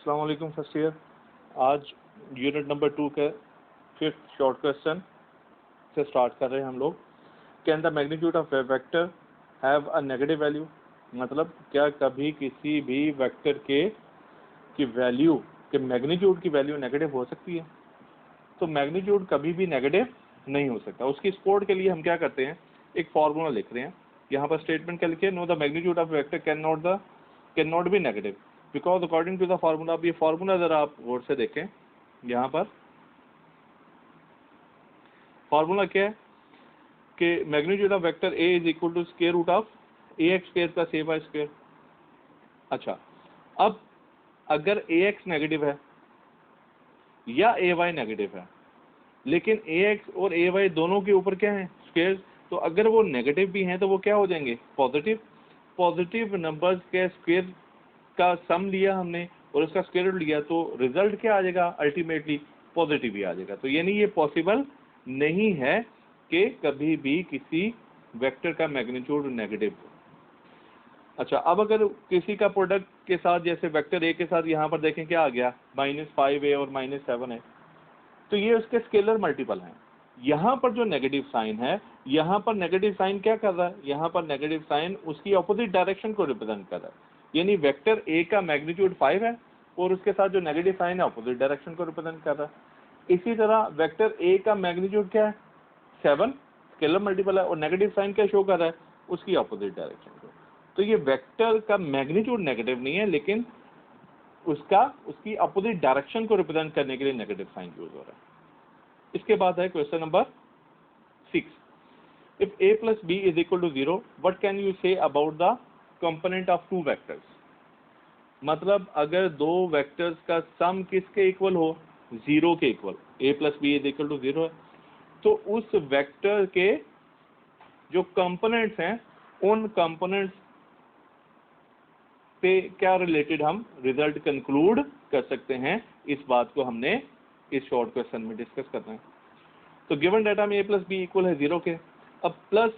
अस्सलाम वालेकुम first year. आज यूनिट नंबर 2 के 5th शॉर्ट क्वेश्चन से स्टार्ट कर रहे हैं हम लोग। Can the magnitude of A vector have a negative value, मतलब क्या कभी किसी भी वेक्टर की वैल्यू के मैग्नीट्यूड की वैल्यू नेगेटिव हो सकती है? तो मैग्नीट्यूड कभी भी नेगेटिव नहीं हो सकता। उसकी सपोर्ट के लिए हम क्या करते हैं, एक फार्मूला लिख रहे हैं। यहाँ पर स्टेटमेंट क्या लिखे, no the magnitude of vector cannot be negative because according to the formula. अब ये फार्मूला जरा आप गौर से देखें, यहाँ पर फार्मूला क्या है कि magnitude of vector A is equal to square root of A X square plus A Y square. अच्छा, अब अगर ए एक्स नेगेटिव है या ए वाई नेगेटिव है, लेकिन ए एक्स और ए वाई दोनों के ऊपर क्या है, स्क्वायर, तो अगर वो नेगेटिव भी हैं तो वो क्या हो जाएंगे, पॉजिटिव। पॉजिटिव नंबर्स के स्क्वायर का सम लिया हमने और उसका स्क्वायर रूट लिया, तो रिजल्ट क्या आ जाएगा, अल्टीमेटली पॉजिटिव ही आ जाएगा। तो यानी ये पॉसिबल नहीं है कि कभी भी किसी वेक्टर का मैग्नीट्यूड नेगेटिव हो। अच्छा, अब अगर किसी का प्रोडक्ट के साथ, जैसे वेक्टर ए के साथ यहाँ पर देखें क्या आ गया, -5a और -7 है, तो ये उसके स्केलर मल्टीपल हैं। यहाँ पर जो नेगेटिव साइन है, यहाँ पर नेगेटिव साइन क्या कर रहा है, यहाँ पर नेगेटिव साइन उसकी ऑपोजिट डायरेक्शन को रिप्रेजेंट कर रहा है। यानी वेक्टर ए का मैग्नीट्यूड 5 है और उसके साथ जो नेगेटिव साइन है ऑपोजिट डायरेक्शन को रिप्रेजेंट कर रहा है। इसी तरह वेक्टर ए का मैग्नीट्यूड क्या है, 7, स्केलर मल्टीपल है और नेगेटिव साइन क्या शो कर रहा है, उसकी ऑपोजिट डायरेक्शन को। तो ये वेक्टर का मैग्नीट्यूड नेगेटिव नहीं है, लेकिन उसकी अपोजिट डायरेक्शन को रिप्रेजेंट करने के लिए नेगेटिव साइन यूज हो रहा है। इसके बाद है question number 6। If a plus b is equal to 0, what can you say about the component of two vectors? मतलब अगर दो वेक्टर्स का सम किसके इक्वल हो, 0 के equal, a plus b is equal to 0 है, तो उस वेक्टर के जो कंपोनेंट्स हैं, उन कंपोनेंट्स पे क्या रिलेटेड हम रिजल्ट कंक्लूड कर सकते हैं, इस बात को हमने इस शॉर्ट क्वेश्चन में डिस्कस करना है। तो गिवन डाटा में a प्लस बी इक्वल है 0 के। अब प्लस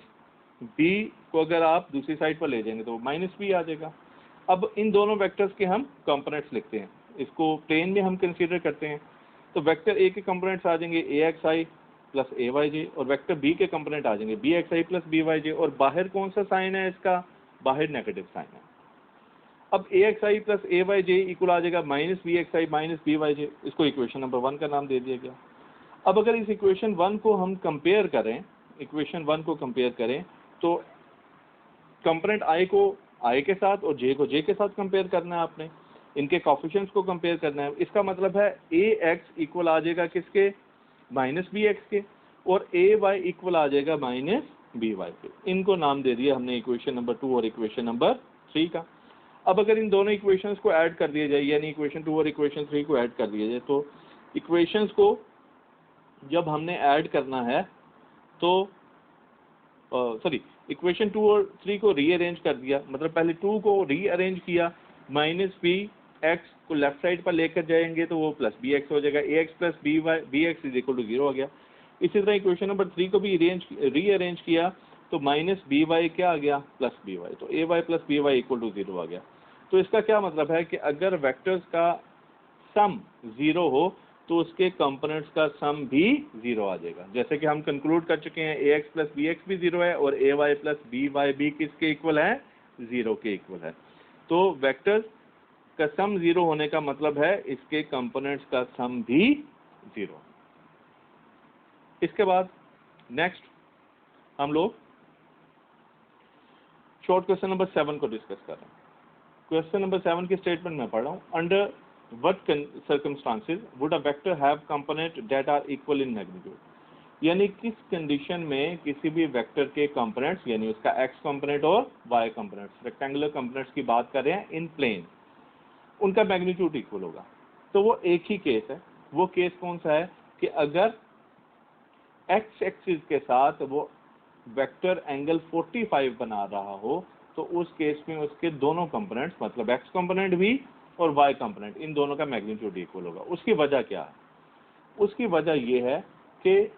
b को अगर आप दूसरी साइड पर ले जाएंगे तो -b आ जाएगा। अब इन दोनों वेक्टर्स के हम कंपोनेंट्स लिखते हैं, इसको प्लेन में हम कंसीडर करते हैं। तो वेक्टर a के कंपोनेंट्स आ जाएंगे axi प्लस ayj और वेक्टर b के कंपोनेंट आ जाएंगे bxi प्लस byj, और बाहर कौन सा साइन है इसका, बाहर नेगेटिव साइन है। अब axi प्लस ayj इक्वल आ जाएगा -bxi माइनस byj, इसको इक्वेशन नंबर 1 का नाम दे दिया गया। अब अगर इस इक्वेशन 1 को हम कंपेयर करें, तो कंपोनेंट i को i के साथ और j को j के साथ कंपेयर करना है आपने, इनके कोएफिशिएंट्स को कंपेयर करना है। इसका मतलब है ax इक्वल आ जाएगा किसके, -bx के, और ay इक्वल आ जाएगा -by के। इनको नाम दे दिया हमने इक्वेशन नंबर 2 और इक्वेशन नंबर 3 का। अब अगर इन दोनों इक्वेशंस को ऐड कर दिया जाए, यानी इक्वेशन 2 और इक्वेशन 3 को ऐड कर दिया जाए, तो इक्वेशंस को जब हमने ऐड करना है तो इक्वेशन 2 और 3 को रीअरेंज कर दिया, मतलब पहले 2 को रीअरेंज किया, -bx को लेफ्ट साइड पर लेकर जाएंगे तो वो +bx हो जाएगा, ax plus bx is equal to 0 हो गया। इसी तरह इक्वेशन नंबर 3 को भी रीअरेंज किया तो -by क्या आ गया, +by, तो ay plus by equal to 0 आ गया। तो इसका क्या मतलब है कि अगर वेक्टर्स का सम 0 हो तो उसके कंपोनेंट्स का सम भी 0 आ जाएगा। जैसे कि हम कंक्लूड कर चुके हैं ax प्लस bx भी 0 है और ay प्लस by भी किसके इक्वल है, 0 के इक्वल है। तो वेक्टर्स का सम 0 होने का मतलब है इसके कंपोनेंट्स का सम भी 0। इसके बाद नेक्स्ट हम लोग शॉर्ट क्वेश्चन नंबर 7 को डिस्कस कर रहे हैं। क्वेश्चन नंबर 7 की स्टेटमेंट में पढ़ रहा हूँ। Under what circumstances would a vector have component that are equal in magnitude? यानी किस कंडीशन में किसी भी वेक्टर के कंपोनेंट्स, यानी उसका x कंपोनेंट और y कंपोनेंट्स, रेक्टेंगुलर कंपोनेंट्स की बात कर रहे हैं इन प्लेन, उनका मैग्नीट्यूड इक्वल होगा। तो वो एक ही केस है। वो केस कौन सा है कि अगर x एक्सिस के साथ वो वेक्टर एंगल 45 बना रहा हो, तो उस केस में उसके दोनों कंपोनेंट्स, मतलब x कंपोनेंट भी और y कंपोनेंट, इन दोनों का मैग्नीट्यूड इक्वल होगा। उसकी वजह क्या है, उसकी वजह ये है कि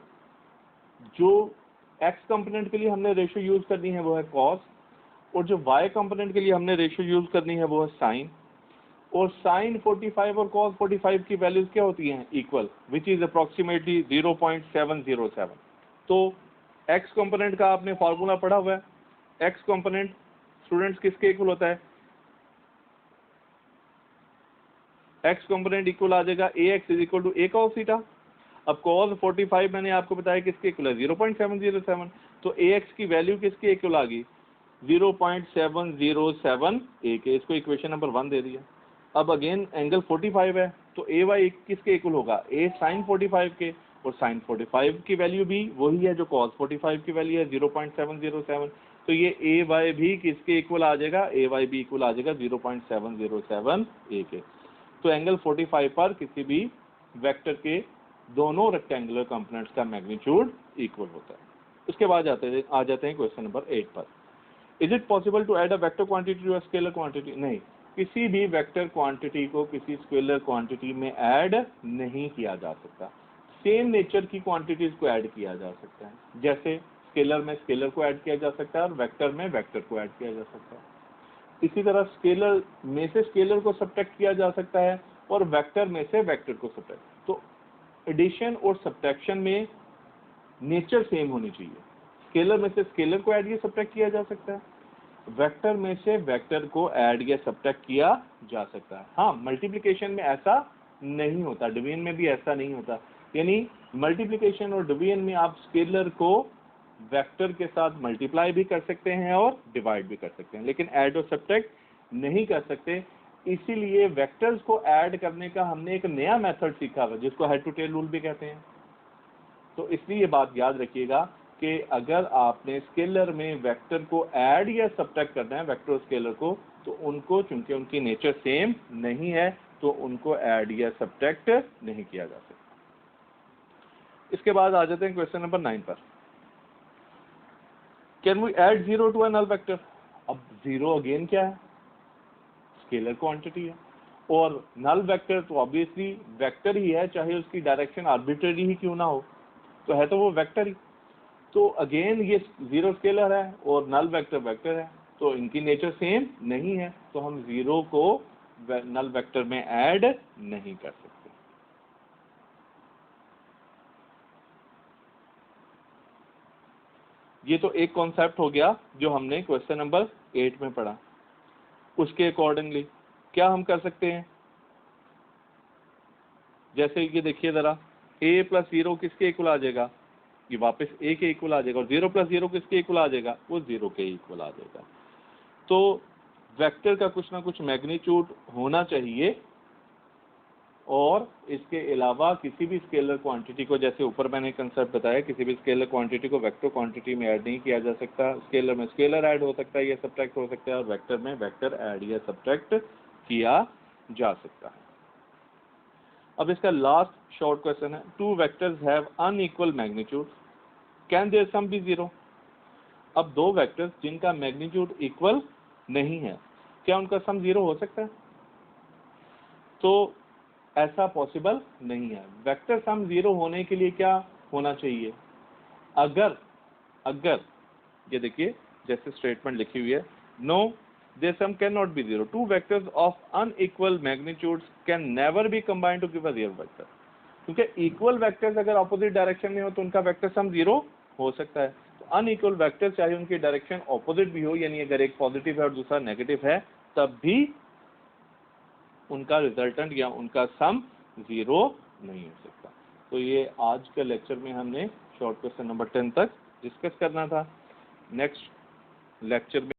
जो x कंपोनेंट के लिए हमने रेशियो यूज करनी है वो है cos, और जो y कंपोनेंट के लिए हमने रेशियो यूज करनी है वो है sin। और साइन 45 और कॉस 45 की वैल्यूज क्या होती हैं? Equal, which is approximately 0.707। तो एक्स कंपोनेंट का आपने फॉर्मूला पढ़ा हुआ है। एक्स कंपोनेंट स्टूडेंट्स किसके इक्वल होता है? एक्स कंपोनेंट इक्वल आ जाएगा A X is equal to A cos theta. अब cos 45 मैंने आपको बताया किसके इक्वल है? 0.707। तो ए एक्स की वैल्यू किसके इक्वल आ गई? 0.707 ए के। इसको इक्वेशन नंबर 1 दे दिया। अब अगेन एंगल 45 है, तो ए वाई किसके इक्वल होगा? ए साइन 45 के, और साइन 45 की वैल्यू भी वही है जो cos 45 की वैल्यू है 0.707। तो ये ए वाई भी किसके इक्वल आ जाएगा? ए वाई भी इक्वल आ जाएगा 0.707 ए के। तो एंगल 45 पर किसी भी वेक्टर के दोनों रेक्टेंगुलर कंपोनेंट्स का मैग्नीट्यूड इक्वल होता है। उसके बाद आ जाते हैं क्वेश्चन नंबर 8 पर। Is it possible to add a vector quantity to a scalar quantity? नहीं, किसी भी वेक्टर क्वांटिटी को किसी स्केलर क्वांटिटी में ऐड नहीं किया जा सकता। सेम नेचर की क्वांटिटीज को ऐड किया जा सकता है। जैसे स्केलर में स्केलर को ऐड किया जा सकता है और वेक्टर में वेक्टर को ऐड किया जा सकता है। इसी तरह स्केलर में से स्केलर को सब्ट्रैक्ट किया जा सकता है और वेक्टर में से वेक्टर को सब्ट्रैक्ट। तो एडिशन और सब्ट्रैक्शन में नेचर सेम होनी चाहिए। स्केलर में से स्केलर को ऐड या सब्ट्रैक्ट किया जा सकता है, वेक्टर में से वेक्टर को ऐड या सब्ट्रैक्ट किया जा सकता है। हाँ, मल्टीप्लिकेशन में ऐसा नहीं होता, डिवीजन में भी ऐसा नहीं होता। यानी मल्टीप्लिकेशन और डिवीजन में आप स्केलर को वेक्टर के साथ मल्टीप्लाई भी कर सकते हैं और डिवाइड भी कर सकते हैं, लेकिन ऐड और सब्ट्रैक्ट नहीं कर सकते। इसीलिए वेक्टर्स को ऐड करने का हमने एक नया मेथड सीखा है जिसको हेड टू टेल रूल भी कहते हैं। तो इसलिए ये बात याद रखिएगा कि अगर आपने स्केलर में वेक्टर को ऐड या सब्ट्रैक्ट करना है, वेक्टर और स्केलर को, तो उनको चूंकि उनकी नेचर सेम नहीं है तो उनको ऐड या सब्ट्रैक्ट नहीं किया जा सकता। इसके बाद आ जाते हैं क्वेश्चन नंबर 9 पर। Can we add 0 to a null vector? अब 0 अगेन क्या है? स्केलर क्वांटिटी है, और नल वेक्टर तो ऑब्वियसली वेक्टर ही है, चाहे उसकी डायरेक्शन आर्बिट्रेरी ही क्यों ना हो, तो है तो वो वेक्टर ही। तो अगेन ये 0 स्केलर है और नल वेक्टर वेक्टर है, तो इनकी नेचर सेम नहीं है, तो हम 0 को नल वेक्टर में ऐड नहीं कर सकते। ये तो एक कॉन्सेप्ट हो गया जो हमने क्वेश्चन नंबर 8 में पढ़ा। उसके अकॉर्डिंगली क्या हम कर सकते हैं? जैसे ये देखिए जरा, a प्लस 0 किसके इक्वल आ जाएगा? ये वापस a के इक्वल आ जाएगा, और 0 प्लस 0 किसके इक्वल आ जाएगा? वो 0 के इक्वल आ जाएगा। तो वेक्टर का कुछ ना कुछ मैग्नीट्यूड होना चाहिए, और इसके अलावा किसी भी स्केलर क्वांटिटी को, जैसे ऊपर मैंने कंसेप्ट बताया, किसी भी स्केलर क्वांटिटी को वेक्टर क्वांटिटी में ऐड नहीं किया जा सकता। स्केलर में स्केलर ऐड हो सकता है या सब्ट्रैक्ट हो सकता है, और वेक्टर में वेक्टर ऐड या सब्ट्रैक्ट किया जा सकता है। अब इसका लास्ट शॉर्ट क्वेश्चन है, two vectors have unequal magnitude, can there sum be 0? अब दो वेक्टर्स जिनका मैग्नीट्यूड इक्वल नहीं है, क्या उनका सम 0 हो सकता है? तो ऐसा पॉसिबल नहीं है। वेक्टर सम 0 होने के लिए क्या होना चाहिए? अगर ये देखिए जैसे स्टेटमेंट लिखी हुई है, no their sum cannot be 0, two vectors of unequal magnitudes can never be combined to give a real vector। क्योंकि इक्वल वेक्टर्स अगर ऑपोजिट डायरेक्शन में हो तो उनका वेक्टर सम 0 हो सकता है। तो अनइक्वल वेक्टर चाहे उनकी डायरेक्शन ऑपोजिट भी हो, यानी अगर एक पॉजिटिव है और दूसरा नेगेटिव है, तब भी उनका रिजल्टेंट या उनका सम 0 नहीं हो सकता। तो ये आज के लेक्चर में हमने शॉर्ट क्वेश्चन नंबर 10 तक डिस्कस करना था। नेक्स्ट लेक्चर में